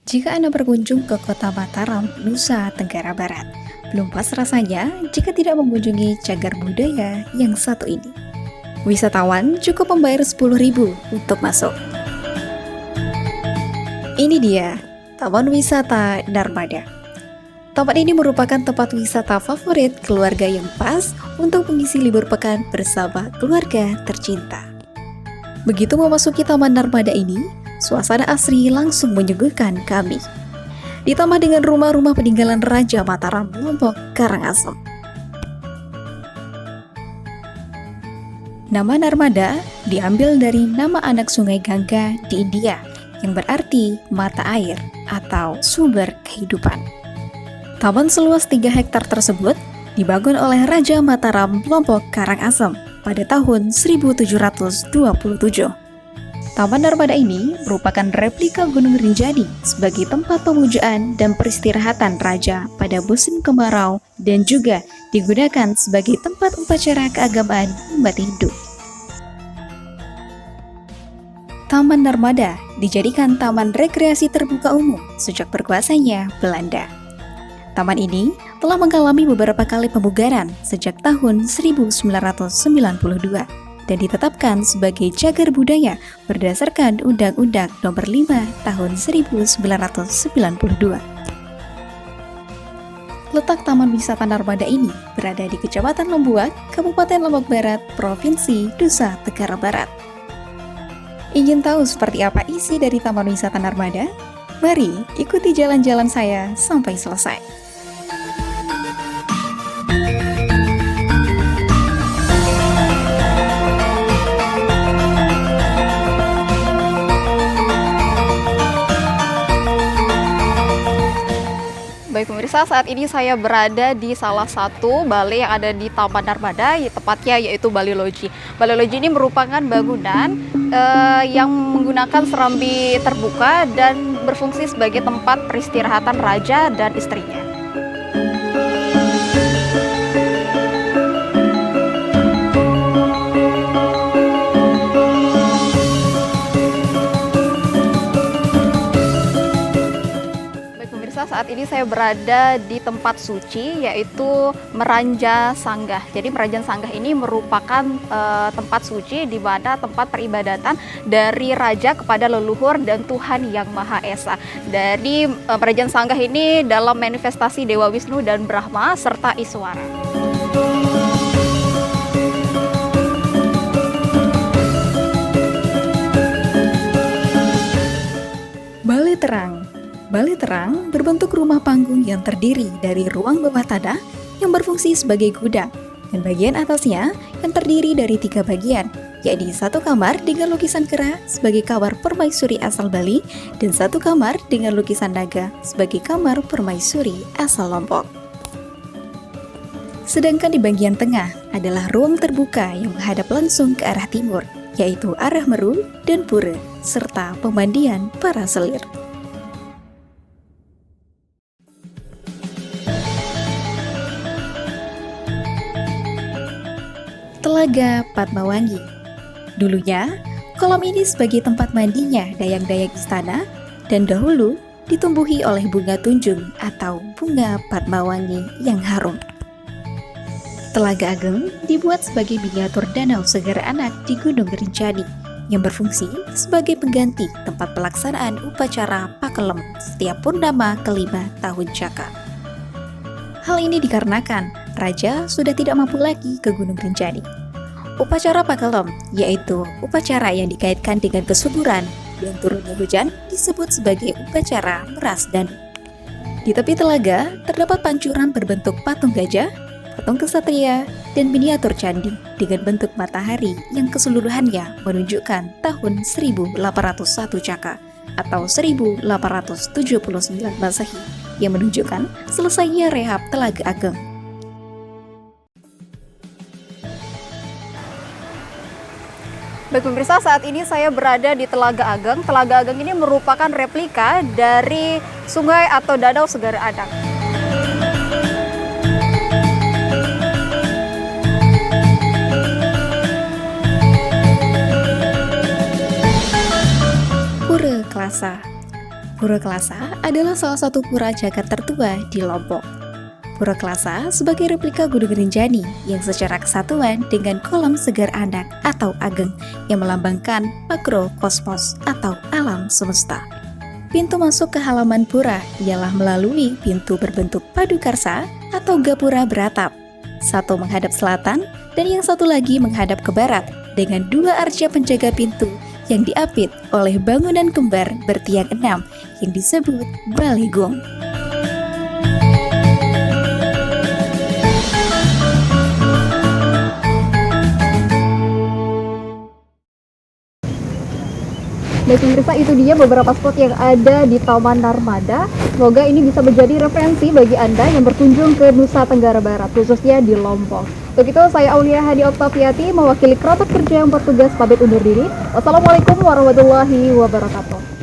Jika Anda berkunjung ke kota Mataram, Nusa Tenggara Barat, belum pas rasanya jika tidak mengunjungi cagar budaya yang satu ini. Wisatawan cukup membayar 10.000 untuk masuk. Ini dia, Taman Wisata Narmada. Tempat ini merupakan tempat wisata favorit keluarga yang pas untuk mengisi libur pekan bersama keluarga tercinta. Begitu memasuki Taman Narmada ini, suasana asri langsung menyuguhkan kami. Ditambah dengan rumah-rumah peninggalan Raja Mataram, Lombok, Karangasem. Nama Narmada diambil dari nama anak sungai Gangga di India, yang berarti mata air atau sumber kehidupan. Taman seluas 3 hektar tersebut dibangun oleh Raja Mataram, Lombok, Karangasem pada tahun 1727. Taman Narmada ini merupakan replika Gunung Rinjani sebagai tempat pemujaan dan peristirahatan raja pada musim kemarau dan juga digunakan sebagai tempat upacara keagamaan umat Hindu. Taman Narmada dijadikan taman rekreasi terbuka umum sejak berkuasanya Belanda. Taman ini telah mengalami beberapa kali pemugaran sejak tahun 1992 dan ditetapkan sebagai cagar budaya berdasarkan Undang-Undang Nomor 5 Tahun 1992. Letak Taman Wisata Narmada ini berada di Kecamatan Lembuak, Kabupaten Lombok Barat, Provinsi Nusa Tenggara Barat. Ingin tahu seperti apa isi dari Taman Wisata Narmada? Mari ikuti jalan-jalan saya sampai selesai. Baik pemirsa, saat ini saya berada di salah satu balai yang ada di Taman Narmada, tepatnya yaitu Balai Loji. Balai Loji ini merupakan bangunan yang menggunakan serambi terbuka dan berfungsi sebagai tempat peristirahatan raja dan istrinya. Saat ini saya berada di tempat suci, yaitu Meranja Sanggah. Jadi Meranja Sanggah ini merupakan tempat suci di mana tempat peribadatan dari raja kepada leluhur dan Tuhan Yang Maha Esa. Dari Meranja Sanggah ini dalam manifestasi Dewa Wisnu dan Brahma serta Iswara. Balai Terang. Balai Terang berbentuk rumah panggung yang terdiri dari ruang bawah tanah yang berfungsi sebagai gudang, dan bagian atasnya yang terdiri dari 3 bagian, yakni 1 kamar dengan lukisan kera sebagai kamar permaisuri asal Bali, dan 1 kamar dengan lukisan naga sebagai kamar permaisuri asal Lombok. Sedangkan di bagian tengah adalah ruang terbuka yang menghadap langsung ke arah timur, yaitu arah Meru dan Pura, serta pemandian para selir. Telaga Padmawangi. Dulunya, kolam ini sebagai tempat mandinya dayang-dayang istana dan dahulu ditumbuhi oleh bunga tunjung atau bunga Padmawangi yang harum. Telaga Ageng dibuat sebagai miniatur danau segara anak di Gunung Rinjani yang berfungsi sebagai pengganti tempat pelaksanaan upacara Pakelem setiap purnama kelima tahun Caka. Hal ini dikarenakan raja sudah tidak mampu lagi ke Gunung Rinjani. Upacara Pakelem, yaitu upacara yang dikaitkan dengan kesuburan dan turunnya hujan, disebut sebagai upacara meras danu. Di tepi telaga terdapat pancuran berbentuk patung gajah, patung kesatria, dan miniatur candi dengan bentuk matahari yang keseluruhannya menunjukkan tahun 1801 Caka atau 1879 Masehi, yang menunjukkan selesainya rehab Telaga Ageng. Baik pemirsa, saat ini saya berada di Telaga Ageng. Telaga Ageng ini merupakan replika dari sungai atau danau Segara Anak. Pura Klasa. Pura Klasa adalah salah satu pura jagat tertua di Lombok. Pura Klasa sebagai replika Gunung Rinjani yang secara kesatuan dengan kolam segar anak atau ageng yang melambangkan makro kosmos atau alam semesta. Pintu masuk ke halaman pura ialah melalui pintu berbentuk padukarsa atau gapura beratap. Satu menghadap selatan dan yang satu lagi menghadap ke barat dengan dua arca penjaga pintu yang diapit oleh bangunan kembar bertiang 6 yang disebut Baligong. Baik pemirsa, itu dia beberapa spot yang ada di Taman Narmada. Semoga ini bisa menjadi referensi bagi Anda yang berkunjung ke Nusa Tenggara Barat, khususnya di Lombok. Begitu, saya Aulia Hadi Oktaviati mewakili kelompok kerja yang bertugas pamit undur diri. Wassalamualaikum warahmatullahi wabarakatuh.